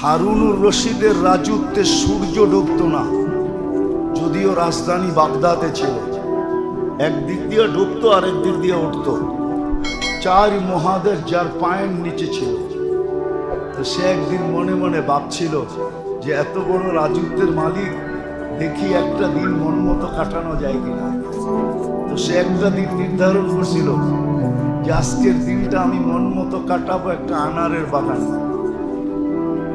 হারুনুর রশিদের রাজত্বে সূর্য ডুবত না, যদিও রাজধানী বাগদাদে ছিল। একদিক দিয়ে ডুবতো আর একদিক দিয়ে উঠতো। 4 মহাদেশ যার পায়ের নিচে ছিল। তো সে একদিন মনে মনে ভাবছিল যে এত বড় রাজত্বের মালিক, দেখি একটা দিন মন মতো কাটানো যায় কিনা। তো সে একটা দিন নির্ধারণ করছিল যে আজকের দিনটা আমি মন মতো কাটাবো একটা আনারের বাগানে।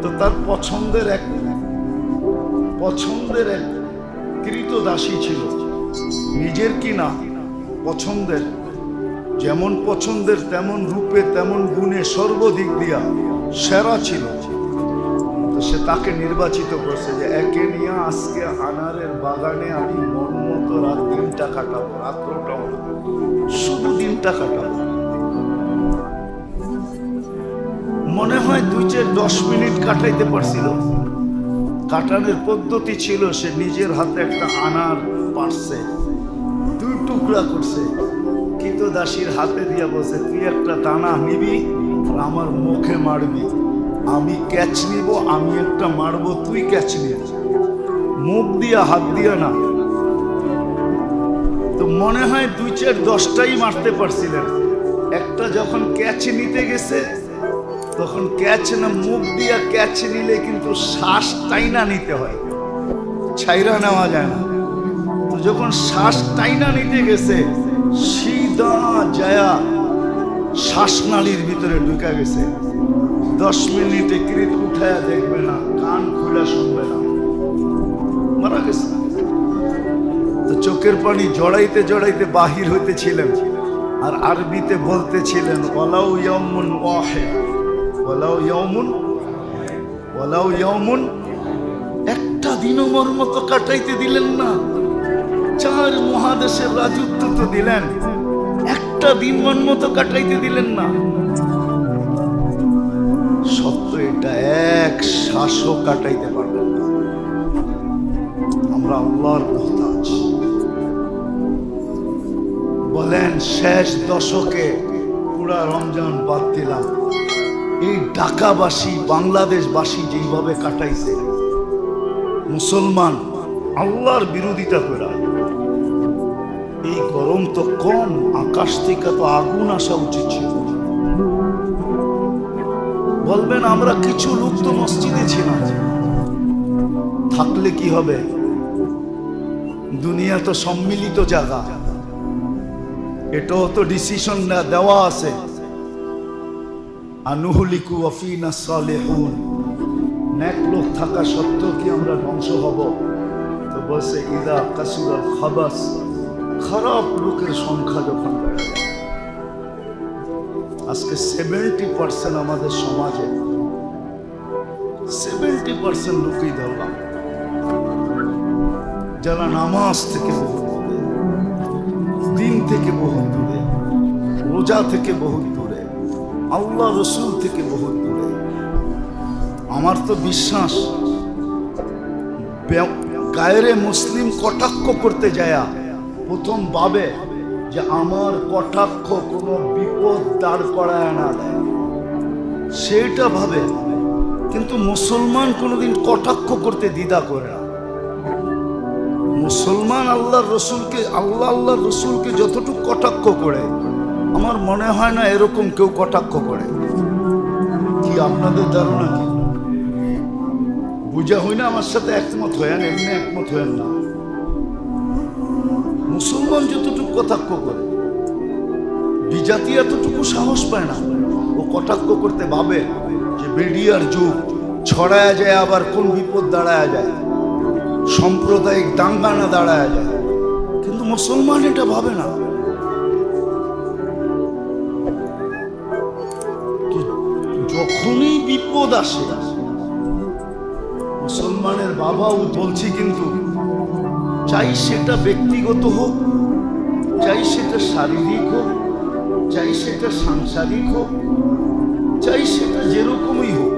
তো তার পছন্দের এক কৃতদাসী ছিল, নিজের কিনা পছন্দের, যেমন পছন্দের তেমন রূপে তেমন গুণে সর্বদিক দিয়া সেরা ছিল। তো সে তাকে নির্বাচিত করছে যে একে নিয়ে আজকে আনারের বাগানে আমি মন মতো রাত দিনটা কাটাবো, রাত্রটাও শুধু দিনটা কাটাবো। মনে হয় 2-10 মিনিট কাটাইতে পারছিল। কাটানোর পদ্ধতি ছিল সে নিজের হাতে একটা আনার পারছে, 2 টুকরা করছে, কিন্তু দাসীর হাতে দিয়া বসে তুই একটা দানা নিবি আর আমার মুখে মারবি, আমি ক্যাচ নিব, আমি একটা মারবো, তুই ক্যাচ নিবি, মুখ দিয়া হাত দিয়া না। তো মনে হয় 2-4-10টাই মারতে পারছিলেন। একটা যখন ক্যাচ নিতে গেছে তখন ক্যাচ না, মুখ দিয়া ক্যাচ নিলে কিন্তু শ্বাস টাইনা নিতে হয়, ছাইরা নেওয়া যায় না। তো যখন শ্বাস টাইনা নিতে গেছে সিধা যায়া শ্বাসনালীর ভিতরে ঢুকে গেছে। 10 মিনিটে কৃত উঠায়া দেখবে না, কান খুলে শুনবে না, মারা গেছে। তো চোখের পানি জড়াইতে জড়াইতে বাহির হইতেছিলেন আর আরবিতে বলতেছিলেন ওয়ালাউ ইয়াউমুন ওয়াহিদ, ওয়ালাউ ইয়াউমুন, একটা দিনও মোর মতো কাটাইতে দিলেন না। 4 মহাদেশের রাজত্ব তো দিলেন, একটা দিন মন মতো কাটাইতে দিলেন না। সত্য এটা, এক শ্বাসও কাটাইতে পারবেন না। আমরা আল্লাহর মুহতাজ। বলেন শেষ দশকে পুরা রমজান বাদ দিলাম, এই ঢাকাবাসী বাংলাদেশবাসী যেইভাবে কাটাইছে, মুসলমান আল্লাহর বিরোধিতা করে, এই গরম তো কম, আকাশ থেকে তো আগুন আসা উচিত ছিল। বলবেন আমরা কিছু লোক তো মসজিদে ছিলাম, থাকলে কি হবে? দুনিয়া তো সম্মিলিত জায়গা, এটাও তো ডিসিশন দেওয়া আছে। আনুহলিকু ওয়াফিনা সালেহুন, নেক লোক থাকা সত্ত্বেও কি আমরা ধ্বংস হব? তো বলছে ইদা কাসুরাল খাবাস, খারাপ লোকের সংখ্যা যখন বেড়ে যায়। আজকে 70% আমাদের সমাজে 70% লোকই ধরলাম যারা নামাজ থেকে বহু দূরে, দিন থেকে বহু দূরে, রোজা থেকে বহু দূরে, আল্লাহ রসুল থেকে বহু দূরে। আমার তো বিশ্বাস গায়রে মুসলিম কটাক্ষ করতে যায় প্রথম ভাবে যে আমার কটাক্ষ কোনো বিপদ দাঁড় করায় না দেয়, সেটা ভাবে। কিন্তু মুসলমান কোনোদিন কটাক্ষ করতে দ্বিধা করে না। মুসলমান আল্লাহর রসুলকে যতটুকু কটাক্ষ করে, আমার মনে হয় না এরকম কেউ কটাক্ষ করে। কি আপনাদের ধারণা কি? বুঝা হই না? আমার সাথে একমত হয়েন, এমনি একমত হয়েন না। মুসলমান যতটুকু কটাক্ষ করে, বিজাতি এতটুকু সাহস পায় না। ও কটাক্ষ করতে ভাবে যে মিডিয়ার যুগ, ছড়ায়া যায়, আবার কোন বিপদ দাঁড়ায় যায়, সাম্প্রদায়িক দাঙ্গা না দাঁড়ায় যায়। কিন্তু মুসলমান এটা ভাবে না। যখনই বিপদ আসে, মুসলমানের বাবাও বলছি, কিন্তু চাই সেটা ব্যক্তিগত হোক, চাই সেটা শারীরিক হোক, চাই সেটা সাংসারিক হোক, চাই সেটা যেরকমই হোক,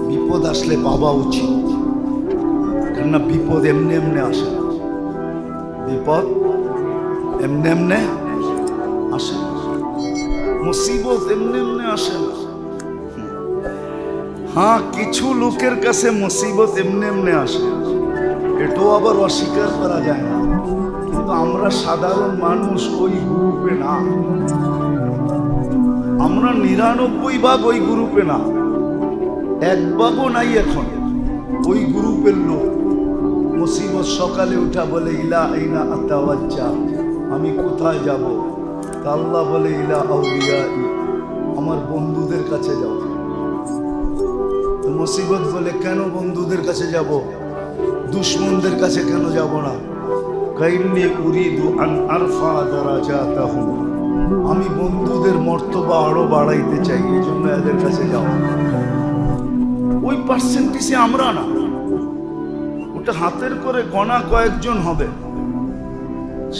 বিপদ আসলে বাবা উচিত। কেননা বিপদ এমনি এমনি আসে না, বিপদ এমনি এমনি আসে না, মুসিবত এমনি এমনি আসে না। হ্যাঁ, কিছু লোকের কাছে মুসিবত এমনি এমনি আসে, এটাও আবার অস্বীকার করা যায় না, কিন্তু আমরা সাধারণ মানুষ ওই গ্রুপে না, আমরা 99 ভাগ ওই গ্রুপে না, 1 ভাগও নাই এখন ওই গ্রুপের লোক। মুসিবত সকালে উঠা বলে ইলা আইনা আতাওয়াজ্জা, আমি কোথায় যাব? তা আল্লাহ বলে ইলা আউলিয়াই, আমার বন্ধুদের কাছে যাও। তো মুসিবত বলে কেন বন্ধুদের কাছে যাব, দুশমনদের কাছে কেন যাব না? কাইন্নি উরিদু আন আরফা দারাজাতাহুম, আমি বন্ধুদের মর্তবা আরো বাড়াইতে চাই, এই জন্য এদের কাছে যাও। ওই পার্সেন্টেজে আমরা না, ওটা হাতের করে গোনা কয়েকজন হবে,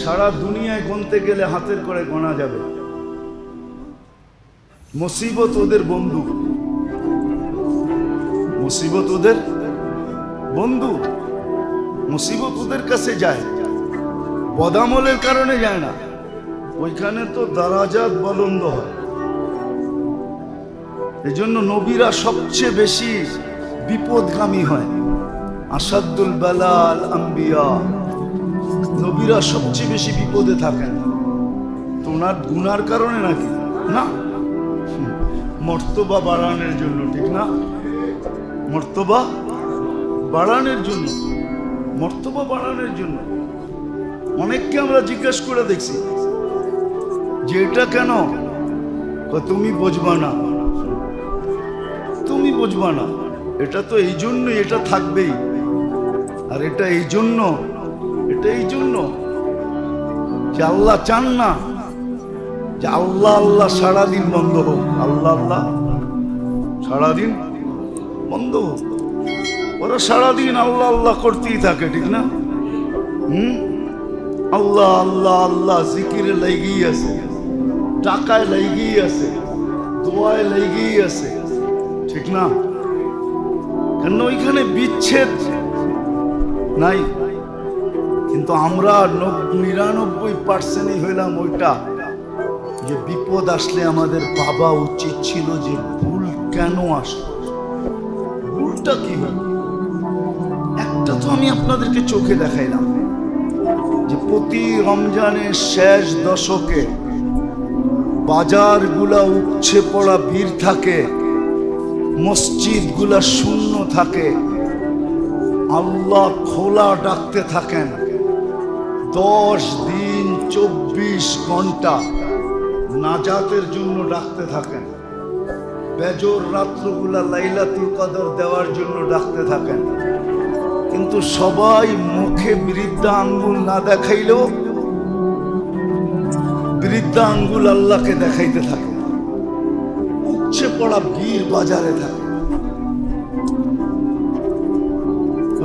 সারা দুনিয়ায় গুনতে গেলে হাতের করে গোনা যাবে। মুসিবত ওদের বন্ধু, মুসিবত ওদের বন্ধু, মুসিবত ওদের কাছে যায়, বদামলের কারণে যায় না, ওইখানে তো দারাজাত বুলন্দ হয়। এজন্য নবীরা সবচেয়ে বেশি বিপদগামী হয়, আসাদুল বালাল আম্বিয়া, নবীরা সবচেয়ে বেশি বিপদে থাকেন। তো ওনার গুনার কারণে নাকি না, মর্তবা বাড়ানোর জন্য, ঠিক না? মর্তবা বাড়ানোর জন্য, মর্তবা বাড়ানোর জন্য। অনেককে আমরা জিজ্ঞেস করে দেখছি যে এটা কেন, তুমি বুঝবা না, তুমি বুঝবা না, এটা তো এই জন্য, এটা থাকবেই, আর এটা এই জন্য, এটা এই জন্য যে আল্লাহ চান না যে আল্লাহ আল্লাহ সারাদিন বন্ধ হোক, আল্লাহ আল্লাহ সারাদিন বন্ধ হোক। ওরা সারাদিন আল্লাহ আল্লাহ করতেই থাকে, ঠিক না? আল্লাহ আল্লাহ আল্লাহ জিকিরে লেগেই আছে, টাকায় লেগেই আছে, দোয়ায় লেগেই আছে, ঠিক না? কেন ওইখানে বিচ্ছেদ নাই, কিন্তু আমরা 99% হইলাম ওইটা যে বিপদ আসলে আমাদের ভাবা উচিত ছিল যে ভুল কেন আসলো, ভুলটা কি হল। একটা তো আমি আপনাদেরকে চোখে দেখাইলাম যে প্রতি রমজানের শেষ দশকে বাজারগুলা উপচে পড়া ভিড় থাকে, মসজিদগুলা শূন্য থাকে, আল্লাহ খোলা ডাকতে থাকেন, 10 দিন 24 ঘন্টা নাজাতের জন্য ডাকতে থাকেন, বেজর রাত্রগুলা লাইলাতুল কদর দেওয়ার জন্য ডাকতে থাকেন। কিন্তু সবাই মুখে বৃদ্ধা আঙ্গুল না দেখাইলেও বৃদ্ধা আঙ্গুল আল্লাহকে দেখাইতে থাকে, উপচে পড়া ভিড় বাজারে থাকে।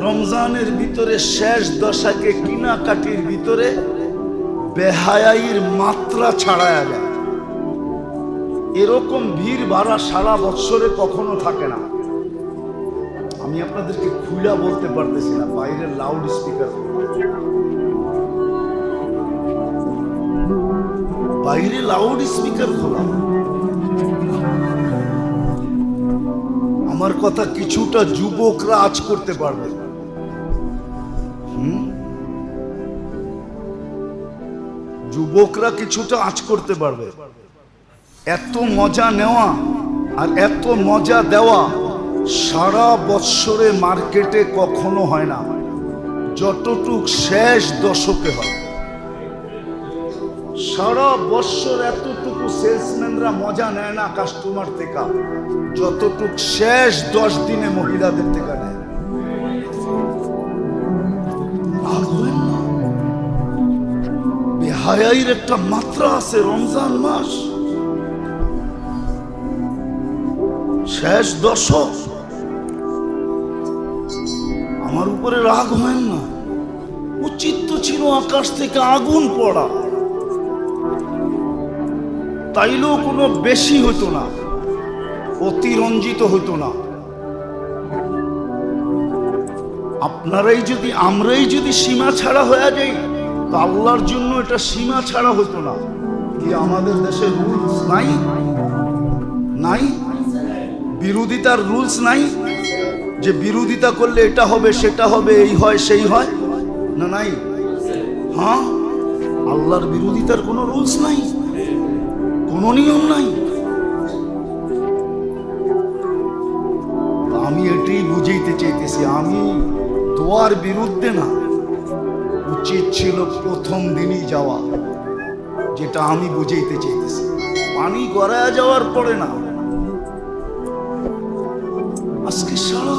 রমজানের ভিতরে শেষ দশাকে কিনাকাটির ভিতরে বেহায়াইর মাত্রা ছাড়ায়া যায়। এরকম ভিড় ভাড়া সারা বছরে কখনো থাকে না। আমি আপনাদেরকে খুলা বলতে পারতেছি না, বাইরের লাউড স্পিকার, বাইরে লাউড স্পিকার খোলা। আমার কথা কিছুটা যুবকরা আজ করতে পারবে, যুবকরা কিছুটা আজ করতে পারবে। এত মজা নেওয়া আর এত মজা দেওয়া সারা বৎসরে মার্কেটে কখনো হয় না, যতটুক শেষ দশকে হয়। সারা বৎসর এতটুকু সেলসম্যানরা মজা নেয় না কাস্টমার থেকে, যতটুক শেষ 10 দিনে মহিলাদের থেকে নেয়। বেহায়াইর একটা মাত্রা আছে। রমজান মাস শেষ দশক, আমার উপরে রাগ হয় না। উচিত তো ছিল আকাশ থেকে আগুন পড়া, তাইলেও কোনো বেশি হতো না, অতিরঞ্জিত হতো না। আমরাই যদি সীমা ছাড়া হয়ে যাই, তো আল্লাহর জন্য এটা সীমা ছাড়া হতো না। কি আমাদের দেশে রুলস নাই? নাই? বিরোধিতার রুলস নাই যে বিরোধিতা করলে এটা হবে সেটা হবে, এই হয় সেই হয়, না নাই? হ্যাঁ, আল্লাহর বিরোধিতার কোনো রুলস নাই, কোনো নিয়ম নাই। আমি এটাই বুঝাইতে চাইতেছি, আমি দোয়ার বিরুদ্ধে না, উচিত ছিল প্রথম দিনই যাওয়া, যেটা আমি বুঝাইতে চাইতেছি। পানি গড়ায় যাওয়ার পরে না। আজকে সারা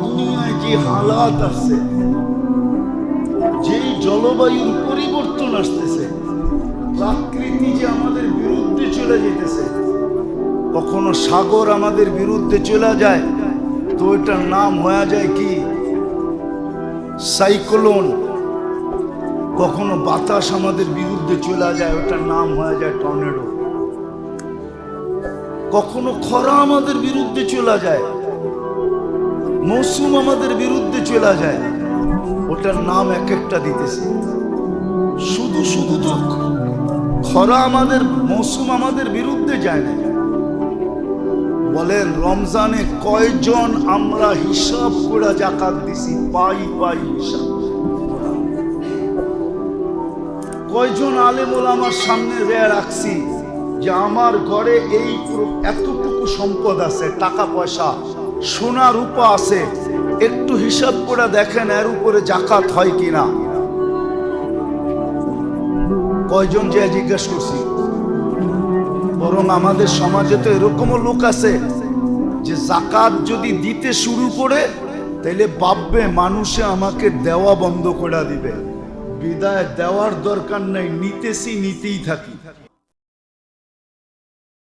দুনিয়ায় যে হালাত আছে, যেই জলবায়ুর পরিবর্তন আসতেছে, প্রকৃতি যে আমাদের বিরুদ্ধে চলে যেতেছে, কখনো সাগর আমাদের বিরুদ্ধে চলে যায় তো এটার নাম হয়ে যায় কি সাইক্লোন। কখনো বাতাস আমাদের বিরুদ্ধে চলে যায়, ওটার নাম হয়ে যায় টর্নেডো। কখনো খরা আমাদের বিরুদ্ধে চলে যায়, মৌসুম আমাদের বিরুদ্ধে চলে যায়, ওটার নাম এক একটা দিতেছে। শুধু শুধু তো খরা আমাদের, মৌসুম আমাদের বিরুদ্ধে যায় না। বলেন রমজানে কয়জন আমরা হিসাব করে জাকাত দিছি? পাই পাই হিসাব। কয়জন আলেম ওলামার সামনে রাখছি যে আমার ঘরে এই এতটুকু সম্পদ আছে, টাকা পয়সা সোনা রূপা আছে, একটু হিসাব করে দেখেন এর উপরে জাকাত হয় কিনা। কয়জন যে জিজ্ঞেস করছি? বরং আমাদের সমাজে তো এরকমও লোক আছে যে জাকাত যদি দিতে শুরু করে তাহলে ভাববে মানুষে আমাকে দেওয়া বন্ধ করে দিবে, বিদায় দেওয়ার দরকার নাই, নিতেছি নিতেই থাকি।